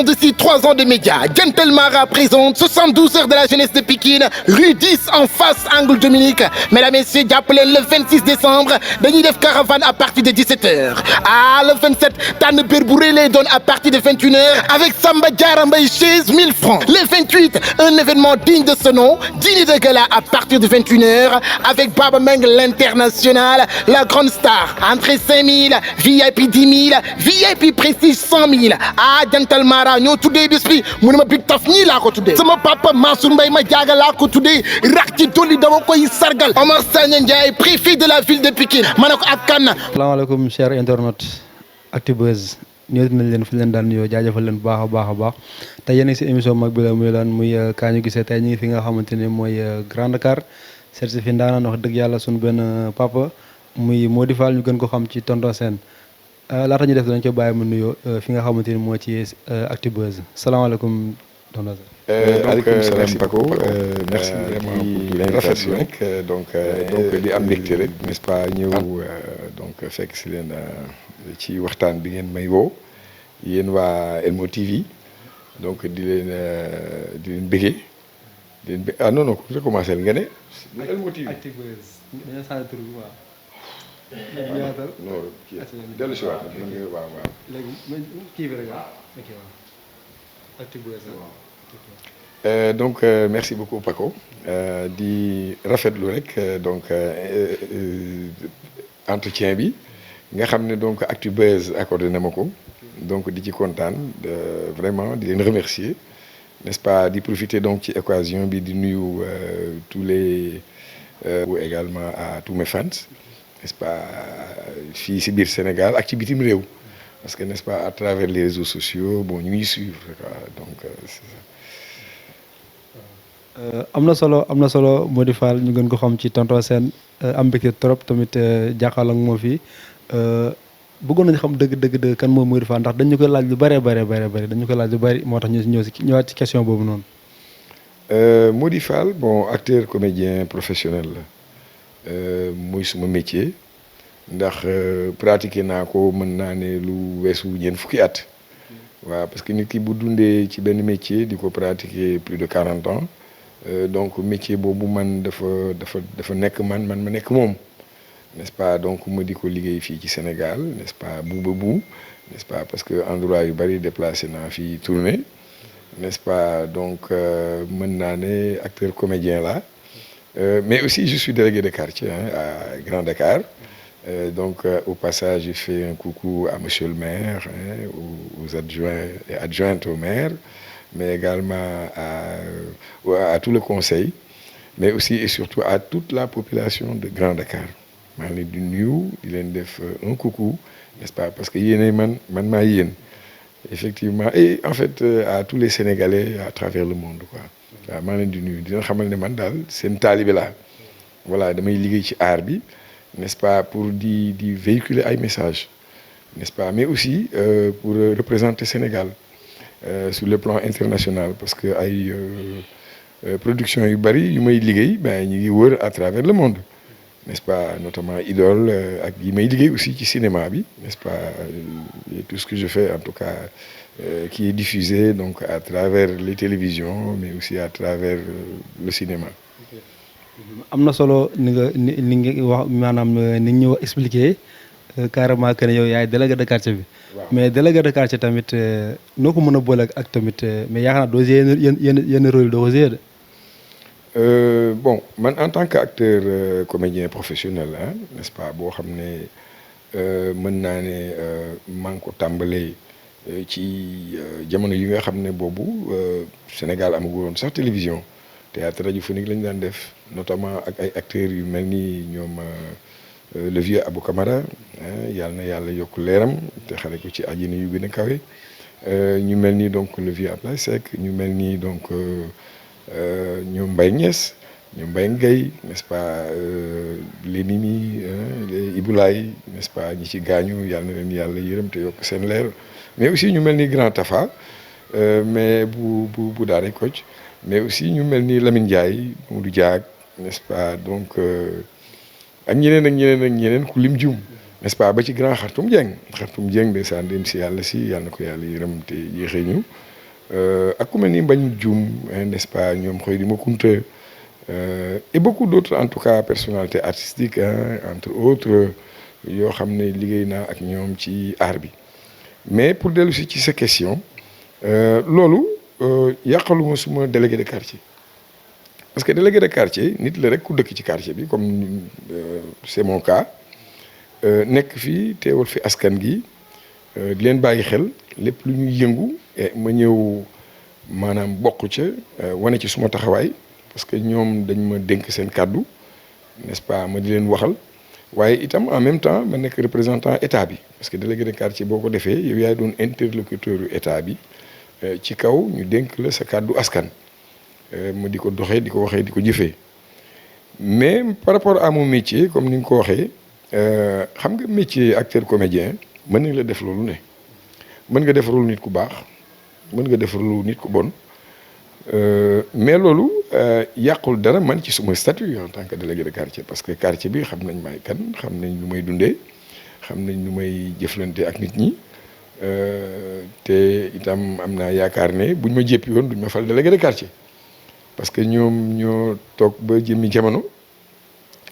de ces 3 ans de médias, Gentle Mara présente 72 heures de la jeunesse de Pikine, rue 10 en face Angle Dominique. Mesdames et messieurs, jàppale le 26 décembre dañuy def caravane à partir de 17h. Le 27 tànn bér bu rëy lay doon à partir de 21h avec Samba Diarra Mbaye chaise 1000 francs. Le 28 un événement digne de ce nom, dîner de gala à partir de 21h avec Baba Meng l'international, la grande star. Entrée 5000, VIP 10 000, VIP prestige 100 000. Gentle Mara ñoo tuddee bés bi mu ne ma Big Taf ñii laa ko tuddee sama papa Mansour Mbaye ma jaaga laa ko tuddee rax ci dolli dama koy sargal Omar Sagna Ndiaye préfet de la ville de Pikine ma ne ko ak kan. Salaamaaleykum cher internaute Actubuzz ñëw nañ leen fi leen daan nuyoo jaajëfal leen bu baax a baax tey yéen a ngi si émission mag bi la muy lan muy kaa ñu gisee tey ñu ngi fi nga xamante ne mooy Grand Dakar certifié ndaanaan wax dëgg yàlla suñu benn papa muy Mody Fall ñu gën ko xam ci Tonton Sène laata ñu def dañ ko bàyyi mu nuyoo fi nga xamante ni moo ci Actubuzz salaamaaleykum Tonton Sène. Aleykum salaam Paco merci vraiment pour l'invitation donc di am mbégte rek n'est-ce pas ñëw donc fekk si leen ci waxtaan bi ngeen may woo yéen waa Elmo TV donc di leen bëggee di leen non non recommencer nga ne. Elmo TV Actubuzz dañoo sant tur bi waaw. non kii dellu si waat waaw. léegi kii bi rek ok waaw Actubuzz donc merci beaucoup Paco di rafetlu rek donc entretien bi nga xam ne donc Actubuzz accordé na ma ko donc di ci kontaan vraiment di leen remercier n'est-ce pas di profiter donc ci occasion bi di nuyu tous les également à tous mes fans n'est-ce pas fii si biir Sénégal ak ci bitim réew parce que n'est-ce pas à travers les réseaux sociaux bon ñu ngi suivre donc c'est ça. am na solo Mody Fall ñu gën ko xam ci Tonton Sène am mbégte trop tamit jàkkaarloo ak moo fii bëggoon nañu xam dëgg kan moom Mody Fall ndax dañu ko laaj lu bëree dañu ko laaj lu bëri moo tax ñu ñëwaat ci question boobu noonu. Mody Fall bon acteur comédien professionnel la muy suma métier ndax pratiqué naa ko mën naa ne lu weesu ñeent fukki at. waaw parce que nit ki bu dundee ci benn métier di ko pratiquer plus de 40 ans. Donc métier boobu man dafa nekk man ma nekk moom n'est-ce pas donc ma di ko liggéey fii ci Sénégal n'est-ce pas bu n'est-ce pas parce que endroit yu bari déplacé naa fii tourné n'est-ce pas donc mën naa ne acteur comédien là mais aussi je suis délégué de quartier à Grand Dakar donc au passage je fais un coucou à monsieur le maire aux adjoints et adjointes au maire mais également à tout le conseil mais aussi et surtout à toute la population de Grand Dakar maa ngi leen di nuyu di leen def un coucou n'est-ce pas parce que yéenay man maa yéen effectivement et en fait à tous les Sénégalais à travers le monde quoi waaw maa ngi leen di nuyu dina xamal ne man daal seen taalibe laa voilà damay liggéey ci art bi n'est-ce pas pour di véhiculer ay messages n'est-ce pas mais aussi pour représenter Sénégal sur le plan international parce que ay production yu bari yu may liggéey ben ñu ngi wër à travers le monde n'est-ce pas notamment Idole ak yi may liggéey aussi ci cinéma bi n'est-ce pas tout ce que je fais en tout cas qui est diffusé donc à travers les télévisions mais aussi à travers le cinéma. am na solo ni nga wax maanaam ni ñu expliqué carrément que ne yow yaay délégué de quartier bi. mais délégué de quartier tamit noo ko mën a boole ak tamit mais yaakaar naa doo jouer yenn rôle doo ko jouer de. Bon man en tant qu'acteur comédien professionnel n'est-ce pas boo xam ne mën naa ne maa ngi ko tàmbalee ci jamono yi nga xam ne boobu Sénégal amagul woon sax télévision théâtre radiophonique lañu daan def notamment ak ay acteurs yu mel ni ñoom le vieux Abou Camara yàlla na yàlla yokk leeram te xare ko ci àjjana yu gën a kawe ñu mel ni donc le vieux Ablaye Seck ñu mel ni donc ñoom Mbaye Niass ñoom Mbaye Gueye n'est-ce pas les Mimi les Iboulaye n'est-ce pas ñi ci gaañu yàlla na leen yàlla yërëm te yokk seen leer mais aussi ñu mel ni Grand Tafa mais bu Daaray Kocc mais aussi ñu mel ni Lamine Ndiaye Modou Diag n'est-ce pas donc ak ñeneen ku lim jum n'est-ce pas ba ci grand Khartoum Dieng ndeysaan dem si yàlla na ko yàlla yërëm te yéexee ñu ak ku mel ni Mbagnick Dioum n'est-ce pas ñoom Khoureydi Macounta et beaucoup d'autres en tout cas personnalités artistiques entre autres yoo xam ne liggéey naa ak ñoom ci art bi mais pour dellu si ci sa question loolu yàqaluma suma délégué de quartier parce que délégué de quartier nit la rek ku dëkk ci quartier bi comme c'est mon cas nekk fii teewal fi askan gi di leen bàyyi xel lépp lu ñuy yëngu ma ñëw maanaam bokk ca wane ci suma taxawaay parce que ñoom dañ ma dénk seen kàddu n'est-ce pas ma di leen waxal waaye itam en même temps ma nekk représentant état bi parce que délégué de quartier boo ko defee yow yaay doon interlocuteur yu état bi ci kaw ñu dénk la sa kàddu askan ma di ko doxee di ko waxee di ko jëfee mais par rapport à mon métier comme ni nga ko waxee xam nga métier acteur comédien mën nañ la def loolu ne mën nga def rôle nit ku baax mën nga def rôle nit ku bon mais loolu yàqul dara man ci suma statut en tant que délégué de quartier parce que quartier bi xam nañ may kan xam nañ lu may dundee xam nañ lu may jëflante ak nit ñi te itam am naa yaakaar ne buñ ma jéppi woon duñ ma fal délégué de quartier parce que ñoom ñoo toog ba jëmmi jamono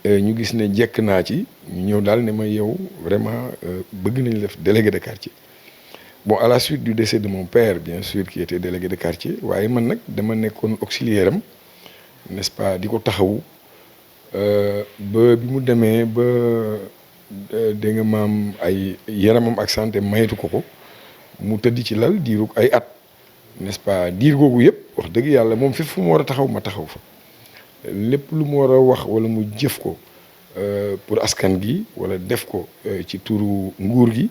ñu gis ne jekk naa ci ñu ñëw daal ne ma yow vraiment bëgg nañ def délégué de quartier bon à la suite du décès de mon père bien sûr qui était délégué de quartier waaye man nag dama nekkoon auxiliaire am n'est-ce pas di ko taxawu ba bi mu demee ba dégg nga maam ay yaramam ak santé maytu ko mu tëdd ci lal diiru ay at n'est-ce pas diir googu yëpp wax dëgg yàlla moom fépp fu mu war a taxaw ma taxaw fa lépp lu mu war a wax wala mu jëf ko pour askan gi wala def ko ci turu nguur gi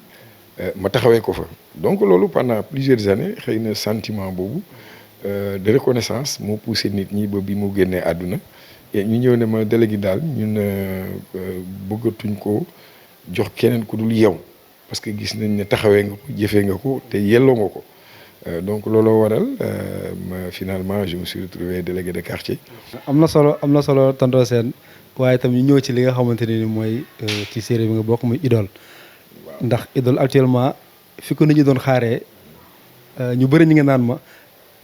ma taxawee ko fa donc loolu pendant plusieurs années xëy na sentiment boobu de reconnaissance moo poussé nit ñi ba bi mu génnee àdduna et ñu ñëw ne ma délégué daal ñun bëggatuñ ko jox keneen ku dul yow parce que gis nañ ne taxawee nga ko jëfee nga ko te yelloo nga ko donc looloo waral finalement je me suis retrouvé délégué de quartier. am na solo tonton Sène waaye itam ñu ñëw ci li nga xamante ne ni mooy ci série bi nga bokk muy Idole. ndax Idole actuellement fi ko nit ñi doon xaaree ñu bëri ñi nga naan ma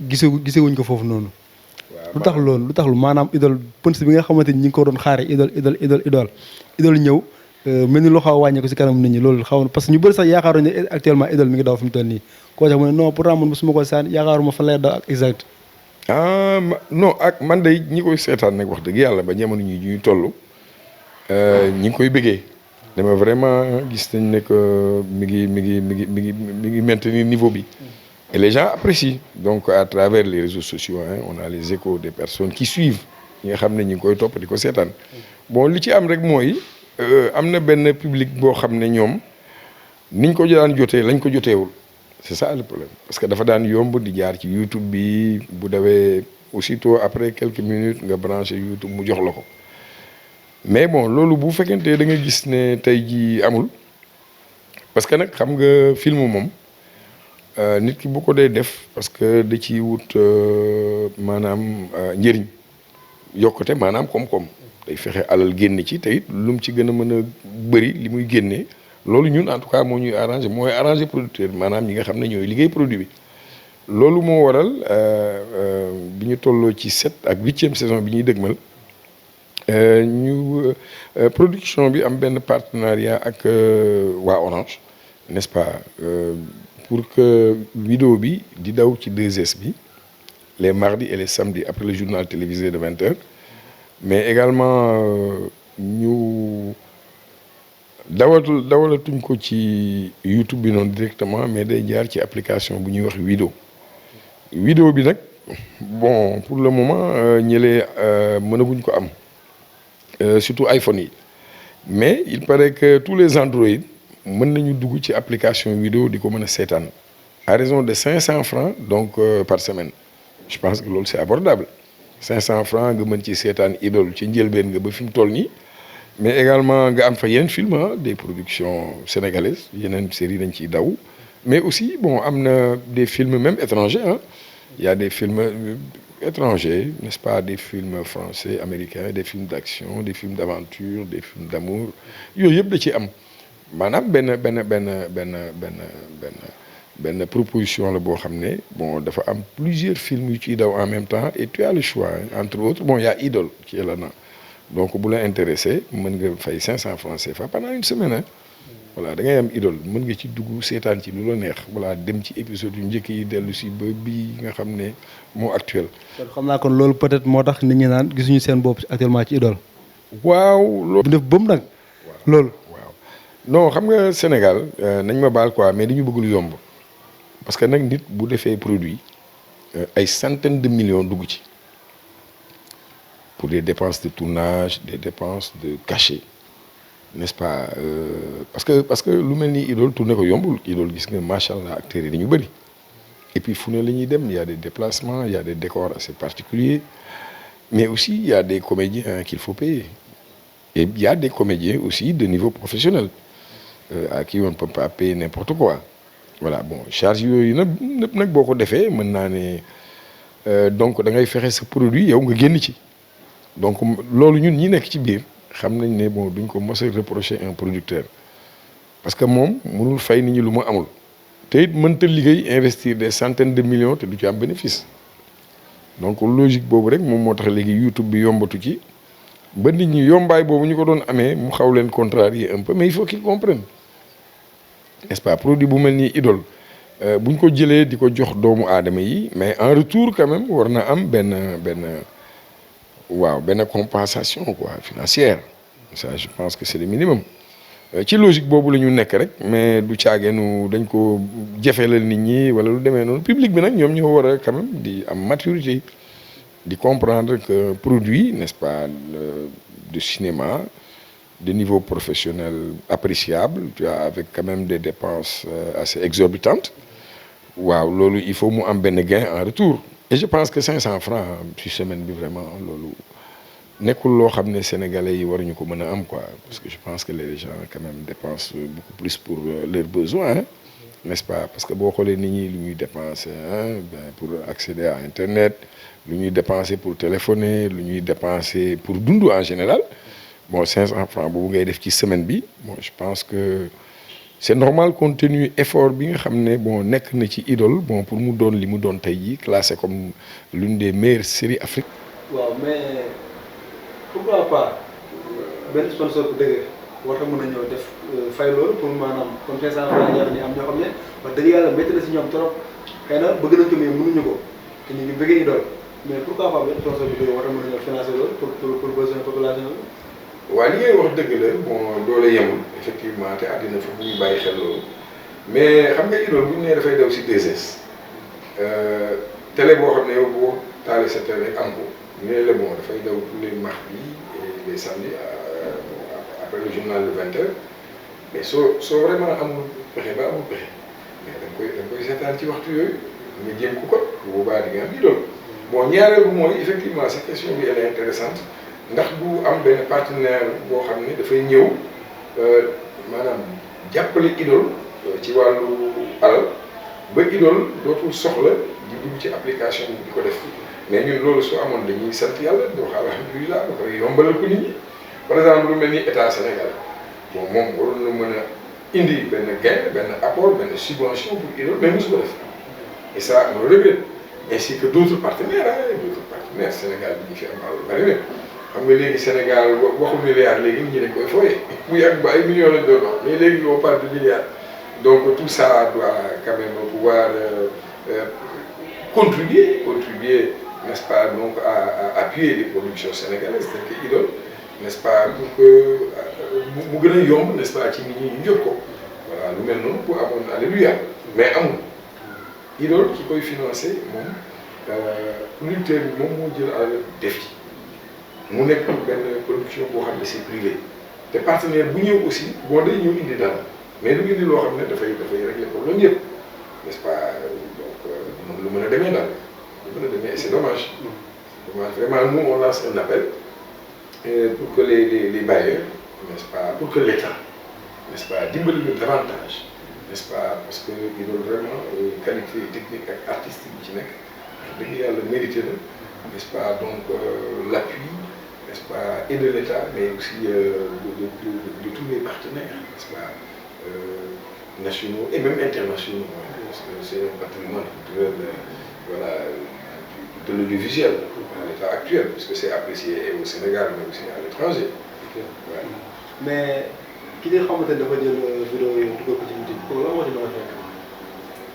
gisewuñ ko foofu noonu. lu tax loolu lu tax lu maanaam Idole pëns bi nga xamante ni ñi ngi ko doon xaaree Idole ñëw mel ni loo xaw a wàññi ko si kanam nit ñi loolu xaw na parce que ñu bëri sax yaakaaroon ne actuellement Idole mi ngi daw fi mu toll nii koo sax mu ne non pourtant man su ma ko saan yaakaaruma fa lay daw ak exact. non ak man day ñi koy seetaan nag wax dëgg yàlla ba jamono ñuy toll ñi ngi koy bëggee. dama vraiment gis nañ ne que mi ngi maintenir niveau bi et les gens apprécient donc à travers les réseaux sociaux on a les échos des personnes qui suivent ñi nga xam ne ñi ngi koy topp di ko seetaan bon li ci am rek mooy am na benn public boo xam ne ñoom niñ ko daan jotee lañ ko joteewul c'est ça le problème parce que dafa daan yomb di jaar ci YouTube bi bu dawee aussitôt après quelques minutes nga branché YouTube mu jox la ko mais bon loolu bu fekkente da nga gis ne tey jii amul parce que nag xam nga film moom nit ki bu ko dee def parce que da ciy wut maanaam njëriñ yokkute maanaam koom-koom day fexe alal génne ci te it lu mu ci gën a mën a bëri li muy génnee loolu ñun en tout cas moo ñuy arrangé mooy arrangé producteur maanaam ñi nga xam ne ñooy liggéey produit bi loolu moo waral bi ñu tolloo ci 7 ak 8e saison bi ñuy dëgmal ñu production bi am benn partenariat ak waa Orange n'est-ce pas pour que vidéo bi di daw ci 2S bi les mardis et les samedis après le journal télévisé de 20h mais également ñu dawalatuñ ko ci YouTube bi noonu directement mais day jaar ci application bu ñuy wax vidéo bi nag bon pour le moment ñëlee mënaguñ ko am surtout iPhone yi mais il paraît que tous les Android mën nañu dugg ci application vidéo di ko mën a seetaan à raison de 500 francs donc par semaine je pense que loolu c'est abordable 500 francs nga mën ci seetaan Idole ci njëlbeen nga ba fi mu toll nii mais également nga am fa yeneen film des productions sénégalaises yeneen séries dañ ciy daw mais aussi bon am na des films même étrangers il y a des films étrangers n'est-ce pas des films français américains des films d'action des films d'aventure des films d'amour yooyu yëpp da ci am maanaam benn benn proposition la boo xam ne bon dafa am plusieurs films yu ciy daw en même temps et tu as le choix entre autres bon y a Idole qui est là-dedans donc bu la intéressé mën nga fay 500 francs CFA pendant une semaine hein. Voilà da ngay am Idole mën nga ci dugg seetaan ci lu la neex voilà dem ci épisode yu njëkk yi dellu si ba bii nga xam ne moo actuel. kon xam naa kon loolu peut-être moo tax nit ñi naan gisuñu seen bopp actuellement ci Idole. waaw loolu. def bëm nag. loolu. waaw non xam nga Sénégal nañ ma baal quoi mais dañu bëgg lu yomb parce que nag nit bu defee produit ay centaines de millions dugg ci pour des dépenses de tournage des dépenses de cachet. N'est-ce pas parce que lu mel ni Idole tourné ko yombul Idole gis nga macha allah acteurs yi dañu bëri et puis fu ne la ñuy dem il y a des déplacements il y a des décors assez particuliers mais aussi il y a des comédiens qu'il faut payer et il y a des comédiens aussi de niveau professionnel à qui on ne peut pas payer n'importe quoi voilà bon charge yooyu nag boo ko defee mën naa ne donc da ngay fexe sa produit yow nga génn ci donc loolu ñun ñi nekk ci biir. xam nañ ne bon duñ ko mos a reprocher un producteur parce que moom mënul fay nit ñi lu mu amul te it mënta liggéey investir des centaines de millions te du ci am bénéfice donc logique boobu rek moom moo tax léegi YouTube bi yombatu ci ba nit ñi yombaay boobu ñu ko doon amee mu xaw leen contrarier un peu mais il faut qu'ils comprennent n'est-ce pas produit bu mel ni Idole buñ ko jëlee di ko jox doomu aadama yi mais en retour quand même war na am benn compensation quoi financière ça je pense que c'est le minimum ci logique boobu la ñu nekk rek mais du caageenu dañ ko jëfelal nit ñi wala lu demee noonu public bi nag ñoom ñoo war a quand même di am maturité di comprendre que produit n'est-ce pas de cinéma de niveau professionnel appréciable tu vois avec quand même des dépenses assez exorbitantes waaw loolu il faut mu am benn gain en retour et je pense que 500 francs ci semaine bi vraiment loolu nekkul loo xam ne sénégalais yi waruñu ko mën a am quoi parce que je pense que les gens quand même dépensent beaucoup plus pour leurs besoins hein, n'est-ce pas parce que boo xoolee nit ñi lu ñuy dépenser pour accéder à internet lu ñuy dépenser pour téléphoner lu ñuy dépenser pour dund en général bon 500 francs boobu ngay def ci semaine bi bon je pense que c'est normal compte tenu effort bi nga xam ne bon nekk na ci Idole bon pour mu doon li mu doon tey jii classé comme l'une des meilleures séries Afrique. waaw mais pourquoi pas benn sponsor bu dëgg war na mën a ñëw def fay loolu pour maanaam comme 500 francs ñaar ni am ñoo xam ne wax dëgg yàlla métti na si ñoom trop xëy na bëgg nañ ko mais mënuñu ko te ñu ngi bëggee Idole mais pourquoi pas benn sponsor bu dëgg war na mën a ñëw financer loolu pour besoin population bi. waaw li ngay wax dëgg la bon doole yemul effectivement te àddina fa bu ñu bàyyi xel loolu mais xam nga Idole bu ñu nee dafay daw si 2S télé boo xam ne yow boo taalee sa télé am ko ñu ne la bon dafay daw tous les mardis et les samedis après le journal de 20h mais soo vraiment amul pexe ba amul pexe mais da nga koy seetaan ci waxtu yooyu nga jéem ko ko bu boobaa di nga am Idole bon ñaareel bu mooy effectivement sa question bi elle est intéressante ndax du am benn partenaire boo xam ne dafay ñëw maanaam jàppale Idole ci wàllu alal ba Idole dootul soxla di dugg ci application bi di ko def mais ñun loolu su amoon dañuy sant yàlla di wax alhamdulilah ba pare yombalal ko nit ñi par exemple lu mel ni état Sénégal bon moom waroon na mën a indi benn gain benn apport benn subvention pour Idole mais mosu ko def et ça on le regrette ainsi que d'autres partenaires Sénégal bi ñu fi am alal bari na xam nga léegi Sénégal waxu milliard léegi nit ñi dañ koy fooyee bu yàgg ba ay millions lañ doon wax mais léegi on parle de milliards donc tout ça doit quand même pouvoir contribuer n'est-ce pas donc à appuyer les productions sénégalaises telles que Idole n'est-ce pas pour que mu gën a yomb n'est-ce pas ci nit ñi ñu jot ko voilà lu mel noonu pour amoon alléluia mais amul Idole ki koy financé moom producteur bi moom moo jël alal def ci mu nekk benn production boo xam ne c'est privé te partenaire bu ñëw aussi bon day ñëw indi dara mais lu indi loo xam ne dafay régler problème yëpp n'est-ce pas donc noonu lu mën a demee daal lu mën a demee et c'est dommage. Vraiment nous on lance un appel pour que les bailleurs n'est-ce pas pour que l'État n'est-ce pas dimbali ñu davantage n'est-ce pas parce que Idole vraiment qualité technique ak artistique bi ci nekk dëgg yàlla mérité na n'est-ce pas donc l'appui n'est-ce pas et de l'État mais aussi de tous les partenaires n'est-ce pas nationaux et même internationaux, parce que c'est un patrimoine culturel voilà, de l'audiovisuel à l'état actuel, puisque c'est apprécié au Sénégal, mais aussi à l'étranger. Ouais. mais ki nga xamante ne dafa jël vidéo yi dugal ko ci YouTube kooku lan moo ci mën a fekk.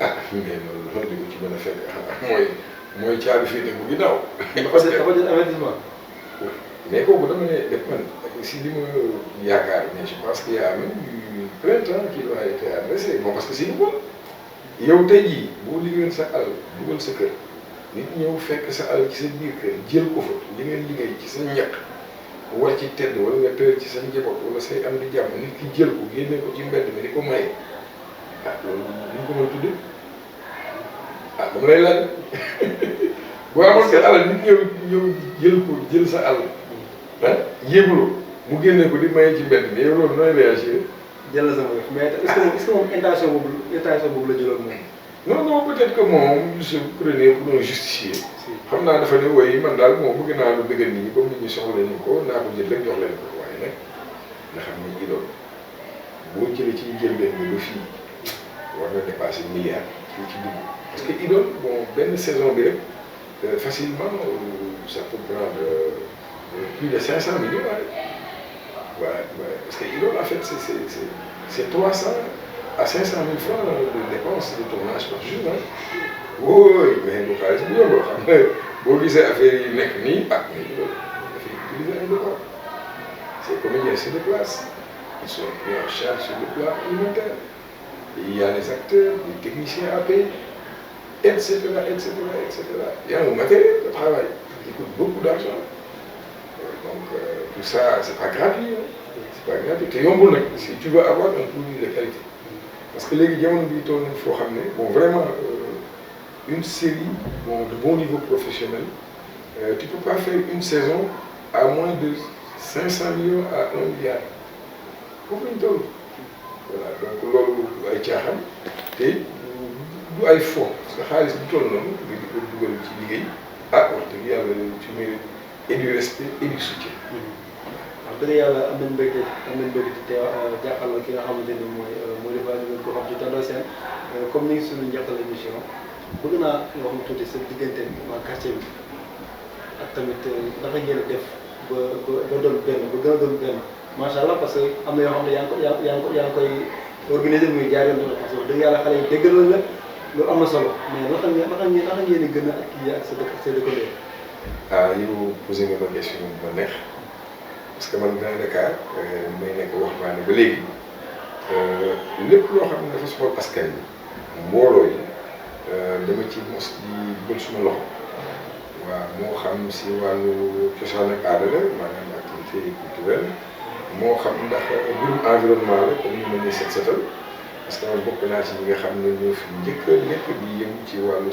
Ah mais loolu li ko ci mën a fekk mooy caabi fii ne bu ginnaaw. parce que dafa jël avertissement. mais kooku dama ne def man si li ma yaakaar mais je pense qu'il y a même eu plainte qui doit être adressée bon parce que c'est bon yow tey jii boo liggéeyoon sa alal dugal sa kër nit ñëw fekk sa alal ci sa biir kër jël ko fa li ngeen liggéey ci sa ñaq war ci tedd wala nga tëral ci sa njaboot wala say am di jàmm nit ki jël ko génne ko ci mbedd mi di ko maye ah loolu ñu ko mën a tuddee ah dama lay laaj boo amoon sa alal nit ñëw jël ko jël sa alal ah yéeguloo mu génne ko di maye ci mbedd mi yow loolu nooy réagir. jël la sama mais est-ce que moom intention boobu la jëloon moom. non non peut-être que moom il se prenait pour un justicier. xam naa dafa ne woy man daal moom bëgg naa lu bëggal nit ñi comme nit ñi soxla nañu ko naa ko jël rek jox leen ko waaye nag nga xam ni Idoles boo jëlee ci njëlbeen bi ba fii war nga dépasser milliard fii ci dugg parce que Idoles bon benn saison bi rek facilement ça peut prendre plus de 500 millions waaye parce que Idoles en fait c'est 300 à 500 000 francs de dépenses de tournage par jour ah. oui mais bu xaalis bu yomb xam nga boo gisee affaire yi nekk nii ah mais loolu dafay utiliser un décor ces comédiens se déplacent ils sont pris en charge sur le plan alimentaire il y a les acteurs les techniciens à payer etc. Il y a un matériel de travail qui coûte beaucoup d'argent donc tout ça c'est pas gratuit c'est pas gratuit te yombul nag si tu veux avoir un produit de qualité parce que léegi jamono bi toll nañ foo xam ne bon vraiment. Une série bon, de bon niveau professionnel, tu ne peux pas faire une saison à moins de 500 millions à 1 milliard. Comprends-tu? Voilà, donc loolu ay caaxaan te du ay fo parce que xaalis bu toll noonu nga di ko dugal ci liggéey ah wax dëgg yàlla tu mérites et du respect et du soutien. wax dëgg yàlla am nañu mbégte te jàkkaarloo ki nga xamante ni mooy defar nañu ko xam ci Tonton Sène comme ni ngi suñu njeextal émission. bëgg naa nga wax ma tuuti sa diggante waa quartier bi ak tamit naka ngeen def ba doon benn ba gën a doon benn macha allah parce que am na yoo xam ne yaa ngi koy organiser muy jaar yoon parce que dëgg yàlla xale yi déggal la loolu am na solo mais naka ngeen di gën a kii ak sa dëkkandoo. ah yow posé nga ma question bu ma neex parce que man Grand Dakar may nekk waxambaane ba léegi lépp loo xam ne dafa soxal askan bi mbooloo yi. dama ci mos di bël suma loxo waaw moo xam si wàllu cosaan ak aada la maanaam activité culturelle moo xam ndax mbirum environnement la comme ni ma ne set setal parce que man bokk naa ci ñi nga xam ne ñoo fi njëkk di yëngu ci wàllu